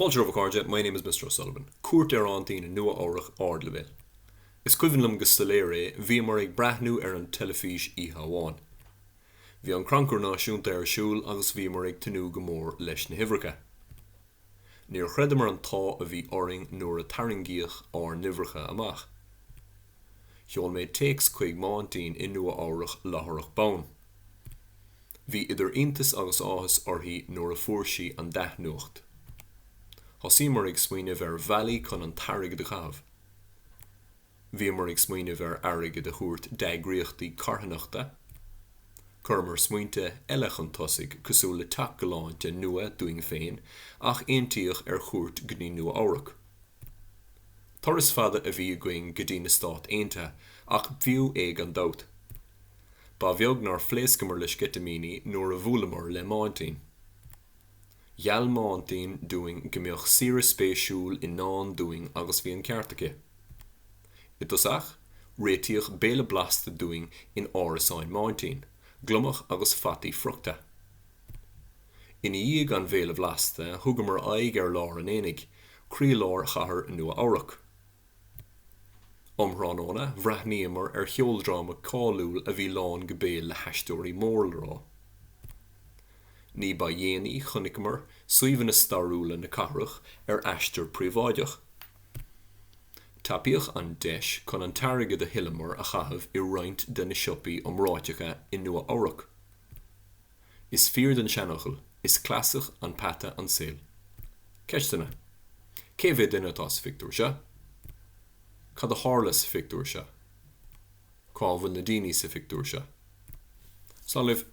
Fáilte Eabhrac, my name is Mr. O'Sullivan. Cuairt Aintín in Eabhrac ardlevel. Is cuivinlum go stolléir bhí mar ag brathnú an telefís Ihaháin. Bhí an crancúr náisiúnta siúl agus bhí mar ag tinú go mór leis na hibhreacha. Níor chreidimar an tá a bhí oring nuair a tairngíoch nibhreacha amach. Cheol méid takes chuig Aintín in Eabhrac látharach bán. Bhí idir iontas agus áthas orthaí nuair a fuair an deithnuacht. Thosaí mar ag smaoineamh bhealaí chun an tairg de chathbh. Bhí mar ag smaoineamh airg de chuairt deagríochtaí carthanachta. Chur mar smaointe eile chun tosaigh cosúil le teach go láinte nua doing féin ach aontaíoch chuairt go dtí Eabhrac. Turas fada a bhí going go dtí na Stát Aontaithe ach bhíú ag an dót. Ba bheag nar phléascamar le scitamíní nuair a bhualamar le Aintín. Gheall Aintín doing gombeoch saoire spéisiúil in nán doing agus bhí an ceartacha. Itasach, réitíoch béle blasta doing in árasáin Aintín, glumach agus fatí fruchta. In íag an bhéle blasta, thugamar aig lár an énig, crí lár chathair in Eabhrac. Omhránóna, bhreathníomar cheoldráma cáiliúil a bhí lán go béal le heistóirí mór rá. Ní ba dhéanaí chunigmar suomhanna starúla na cathrach aistear príomháideach. Tapaíoch an deis chun an tairge de hiilimar a chathbh I roinnt de na siopaí omráiteacha in Eabhrac. Is fíor den seanachil, is clasach an pata an saoil. Ceistena, cé bheith duine atá sa fictúir se? Cad a hála sa fictúir se? Cá bhfuil na daoine sa fictúir se? Salibh.